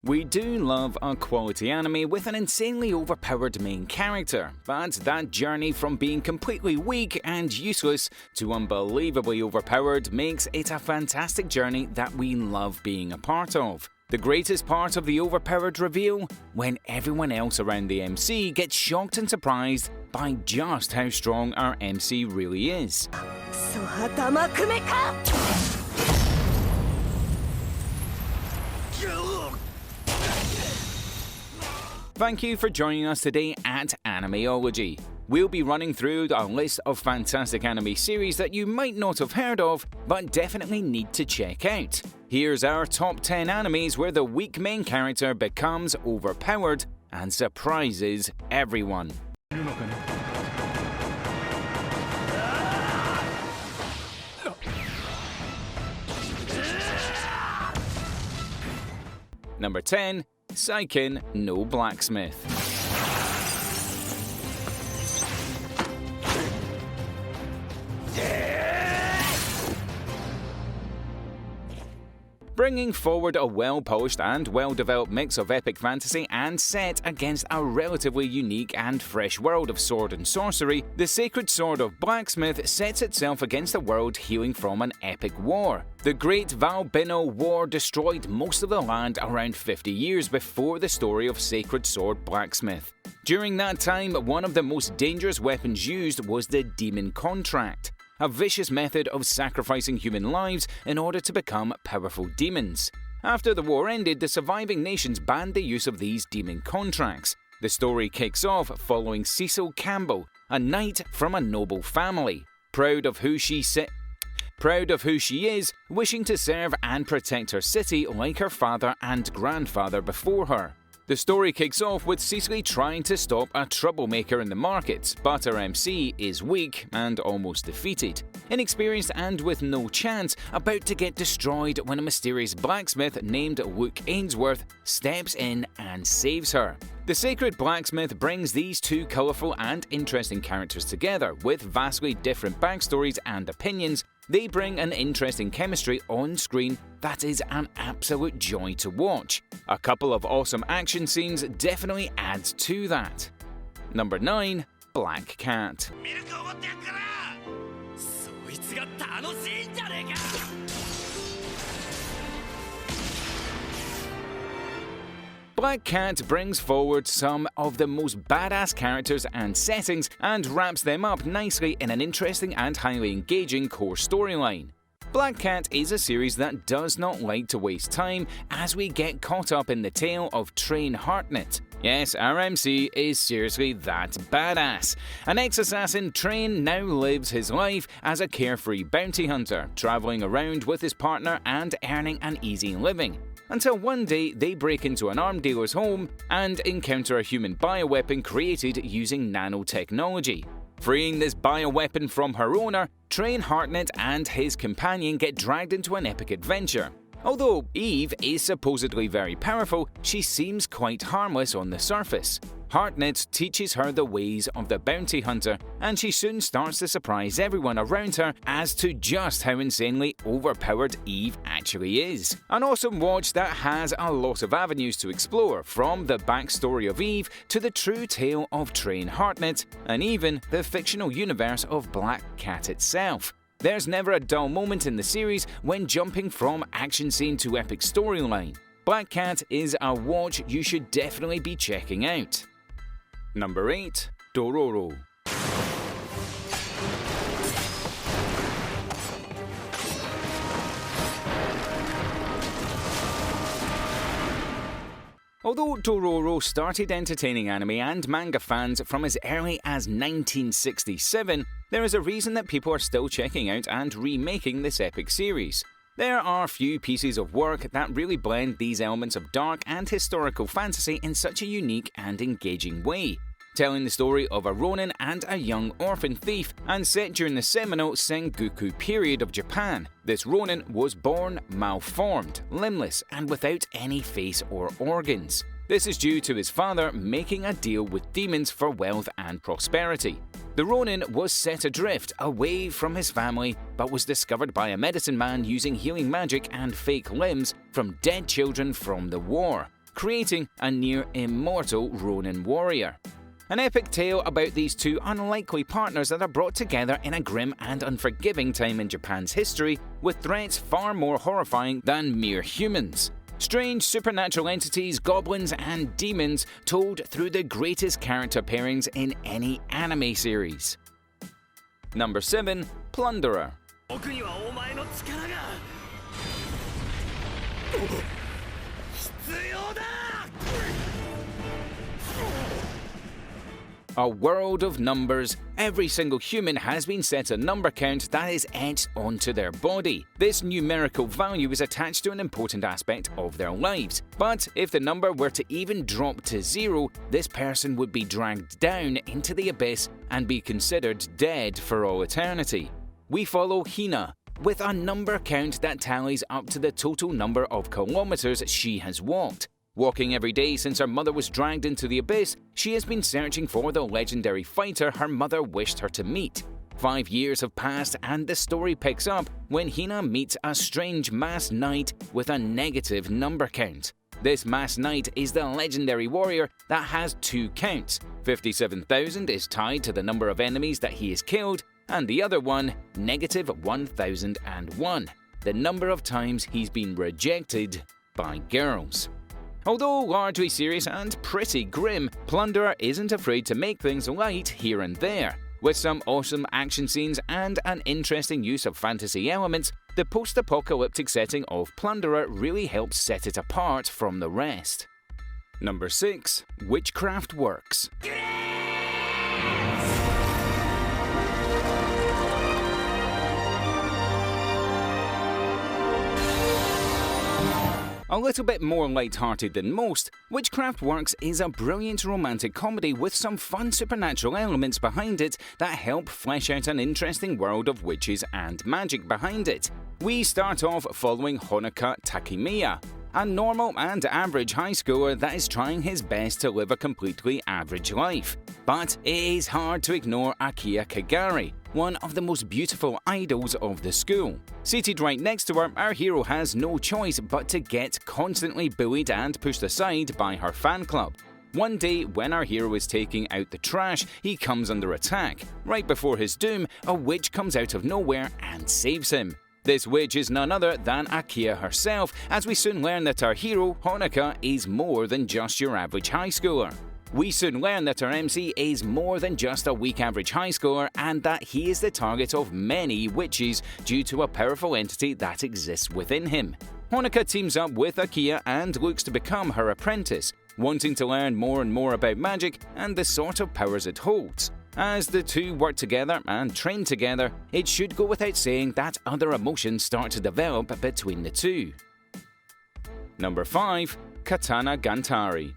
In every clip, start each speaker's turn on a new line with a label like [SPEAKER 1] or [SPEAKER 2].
[SPEAKER 1] We do love a quality anime with an insanely overpowered main character, but that journey from being completely weak and useless to unbelievably overpowered makes it a fantastic journey that we love being a part of. The greatest part of the Overpowered reveal? When everyone else around the MC gets shocked and surprised by just how strong our MC really is. Thank you for joining us today at Animeology. We'll be running through a list of fantastic anime series that you might not have heard of, but definitely need to check out. Here's our top 10 animes where the weak main character becomes overpowered and surprises everyone. Number 10. Seiken no Blacksmith. Bringing forward a well-polished and well-developed mix of epic fantasy and set against a relatively unique and fresh world of sword and sorcery, the Sacred Sword of Blacksmith sets itself against a world healing from an epic war. The Great Valbino War destroyed most of the land around 50 years before the story of Sacred Sword Blacksmith. During that time, one of the most dangerous weapons used was the Demon Contract, a vicious method of sacrificing human lives in order to become powerful demons. After the war ended, the surviving nations banned the use of these demon contracts. The story kicks off following Cecil Campbell, a knight from a noble family, proud of who she is, wishing to serve and protect her city like her father and grandfather before her. The story kicks off with Cecily trying to stop a troublemaker in the markets, but her MC is weak and almost defeated. Inexperienced and with no chance, about to get destroyed when a mysterious blacksmith named Luke Ainsworth steps in and saves her. The Sacred Blacksmith brings these two colourful and interesting characters together, with vastly different backstories and opinions. They bring an interesting chemistry on screen that is an absolute joy to watch. A couple of awesome action scenes definitely adds to that. Number 9. Black Cat. Black Cat brings forward some of the most badass characters and settings and wraps them up nicely in an interesting and highly engaging core storyline. Black Cat is a series that does not like to waste time as we get caught up in the tale of Train Hartnett. Yes, our MC is seriously that badass. An ex-assassin, Train now lives his life as a carefree bounty hunter, travelling around with his partner and earning an easy living. Until one day they break into an arms dealer's home and encounter a human bioweapon created using nanotechnology. Freeing this bioweapon from her owner, Train Hartnett and his companion get dragged into an epic adventure. Although Eve is supposedly very powerful, she seems quite harmless on the surface. Hartnett teaches her the ways of the bounty hunter, and she soon starts to surprise everyone around her as to just how insanely overpowered Eve actually is. An awesome watch that has a lot of avenues to explore, from the backstory of Eve to the true tale of Train Hartnett, and even the fictional universe of Black Cat itself. There's never a dull moment in the series when jumping from action scene to epic storyline. Black Cat is a watch you should definitely be checking out. Number 8. Dororo. Although Dororo started entertaining anime and manga fans from as early as 1967, there is a reason that people are still checking out and remaking this epic series. There are few pieces of work that really blend these elements of dark and historical fantasy in such a unique and engaging way. Telling the story of a ronin and a young orphan thief, and set during the seminal Sengoku period of Japan, this ronin was born malformed, limbless, and without any face or organs. This is due to his father making a deal with demons for wealth and prosperity. The ronin was set adrift away from his family, but was discovered by a medicine man using healing magic and fake limbs from dead children from the war. creating a near-immortal Ronin warrior. An epic tale about these two unlikely partners that are brought together in a grim and unforgiving time in Japan's history, with threats far more horrifying than mere humans. Strange supernatural entities, goblins, and demons told through the greatest character pairings in any anime series. Number 7. Plunderer. A world of numbers. Every single human has been set a number count that is etched onto their body. This numerical value is attached to an important aspect of their lives. But if the number were to even drop to 0, this person would be dragged down into the abyss and be considered dead for all eternity. We follow Hina, with a number count that tallies up to the total number of kilometers she has walked. Walking every day since her mother was dragged into the abyss, she has been searching for the legendary fighter her mother wished her to meet. 5 years have passed and the story picks up when Hina meets a strange masked knight with a negative number count. This masked knight is the legendary warrior that has 2 counts. 57,000 is tied to the number of enemies that he has killed, and the other one, negative 1,001, the number of times he's been rejected by girls. Although largely serious and pretty grim, Plunderer isn't afraid to make things light here and there. With some awesome action scenes and an interesting use of fantasy elements, the post-apocalyptic setting of Plunderer really helps set it apart from the rest. Number 6. Witchcraft Works. A little bit more light-hearted than most, Witchcraft Works is a brilliant romantic comedy with some fun supernatural elements behind it that help flesh out an interesting world of witches and magic behind it. We start off following Honoka Takemiya, a normal and average high schooler that is trying his best to live a completely average life. But it is hard to ignore Akiya Kagari, one of the most beautiful idols of the school. Seated right next to her, our hero has no choice but to get constantly bullied and pushed aside by her fan club. One day, when our hero is taking out the trash, he comes under attack. Right before his doom, a witch comes out of nowhere and saves him. This witch is none other than Akiya herself, as we soon learn that our hero, Honoka, is more than just your average high schooler. We soon learn that our MC is more than just a weak average high schooler and that he is the target of many witches due to a powerful entity that exists within him. Honoka teams up with Akiya and looks to become her apprentice, wanting to learn more and more about magic and the sort of powers it holds. As the two work together and train together, it should go without saying that other emotions start to develop between the two. Number 5. Katana Gaitari.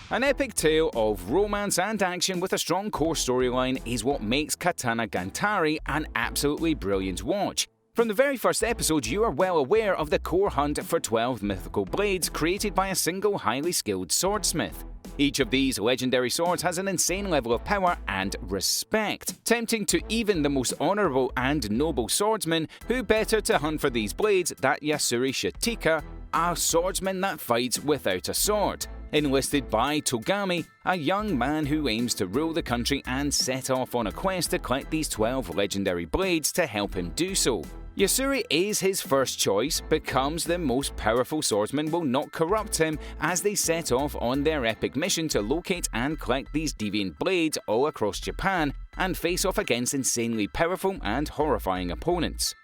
[SPEAKER 1] An epic tale of romance and action with a strong core storyline is what makes Katana Gaitari an absolutely brilliant watch. From the very first episode, you are well aware of the core hunt for 12 mythical blades created by a single highly skilled swordsmith. Each of these legendary swords has an insane level of power and respect, tempting to even the most honorable and noble swordsman. Who better to hunt for these blades than Yasuri Shitika, a swordsman that fights without a sword, enlisted by Togami, a young man who aims to rule the country and set off on a quest to collect these 12 legendary blades to help him do so. Yasuri is his first choice, becomes the most powerful swordsman, will not corrupt him as they set off on their epic mission to locate and collect these deviant blades all across Japan and face off against insanely powerful and horrifying opponents.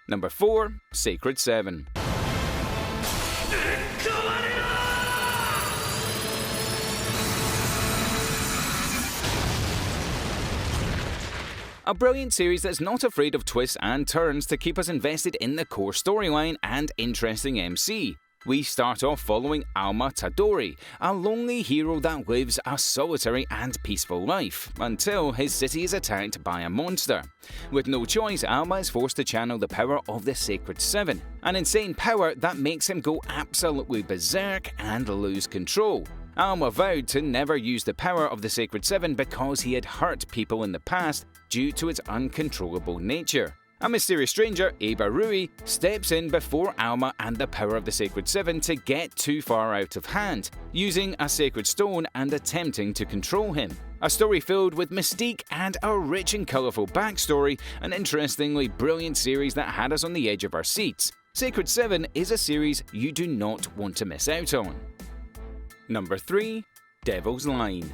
[SPEAKER 1] Number 4. Sacred 7. A brilliant series that's not afraid of twists and turns to keep us invested in the core storyline and interesting MC. We start off following Alma Tadori, a lonely hero that lives a solitary and peaceful life, until his city is attacked by a monster. With no choice, Alma is forced to channel the power of the Sacred 7, an insane power that makes him go absolutely berserk and lose control. Alma vowed to never use the power of the Sacred 7 because he had hurt people in the past, due to its uncontrollable nature. A mysterious stranger, Ibarui, steps in before Alma and the power of the Sacred Seven to get too far out of hand, using a sacred stone and attempting to control him. A story filled with mystique and a rich and colourful backstory, an interestingly brilliant series that had us on the edge of our seats. Sacred Seven is a series you do not want to miss out on. Number 3. Devil's Line.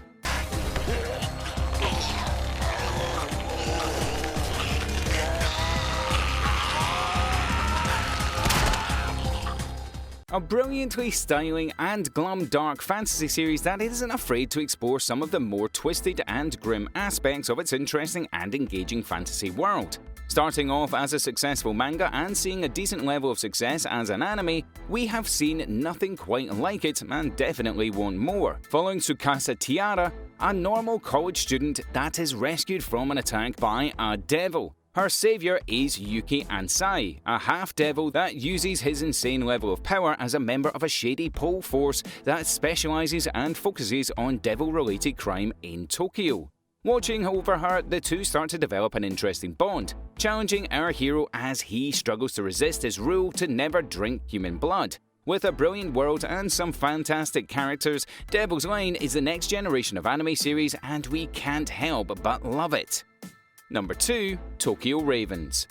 [SPEAKER 1] A brilliantly styling and glum dark fantasy series that isn't afraid to explore some of the more twisted and grim aspects of its interesting and engaging fantasy world. Starting off as a successful manga and seeing a decent level of success as an anime, we have seen nothing quite like it and definitely want more. Following Tsukasa Tiara, a normal college student that is rescued from an attack by a devil. Her savior is Yuki Ansai, a half-devil that uses his insane level of power as a member of a shady pole force that specializes and focuses on devil-related crime in Tokyo. Watching over her, the two start to develop an interesting bond, challenging our hero as he struggles to resist his rule to never drink human blood. With a brilliant world and some fantastic characters, Devil's Line is the next generation of anime series and we can't help but love it. Number 2. Tokyo Ravens.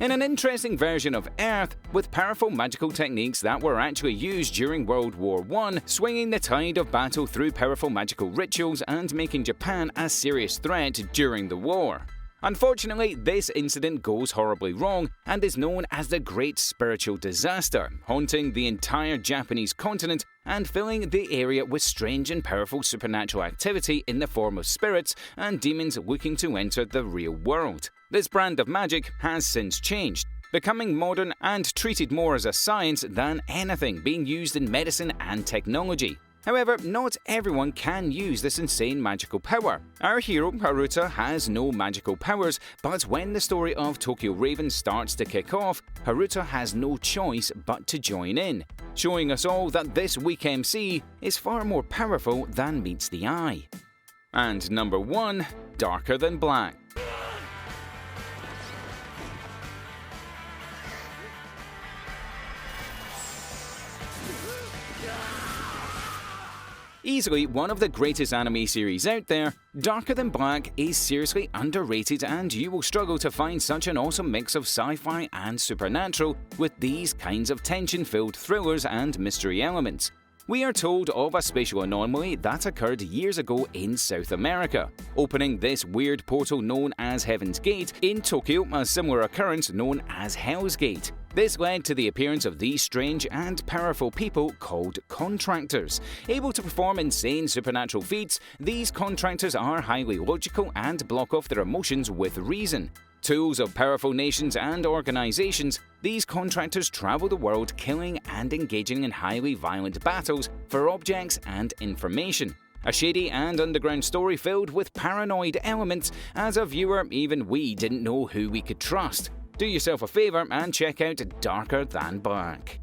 [SPEAKER 1] In an interesting version of Earth, with powerful magical techniques that were actually used during World War I, swinging the tide of battle through powerful magical rituals and making Japan a serious threat during the war. Unfortunately, this incident goes horribly wrong and is known as the Great Spiritual Disaster, haunting the entire Japanese continent and filling the area with strange and powerful supernatural activity in the form of spirits and demons looking to enter the real world. This brand of magic has since changed, becoming modern and treated more as a science than anything, being used in medicine and technology. However, not everyone can use this insane magical power. Our hero, Haruta, has no magical powers, but when the story of Tokyo Ravens starts to kick off, Haruta has no choice but to join in, showing us all that this weak MC is far more powerful than meets the eye. And number 1, Darker Than Black. Easily one of the greatest anime series out there, Darker Than Black is seriously underrated and you will struggle to find such an awesome mix of sci-fi and supernatural with these kinds of tension-filled thrillers and mystery elements. We are told of a spatial anomaly that occurred years ago in South America, opening this weird portal known as Heaven's Gate, in Tokyo a similar occurrence known as Hell's Gate. This led to the appearance of these strange and powerful people called contractors. Able to perform insane supernatural feats, these contractors are highly logical and block off their emotions with reason. Tools of powerful nations and organizations, these contractors travel the world killing and engaging in highly violent battles for objects and information. A shady and underground story filled with paranoid elements. As a viewer, even we didn't know who we could trust. Do yourself a favour and check out Darker Than Black.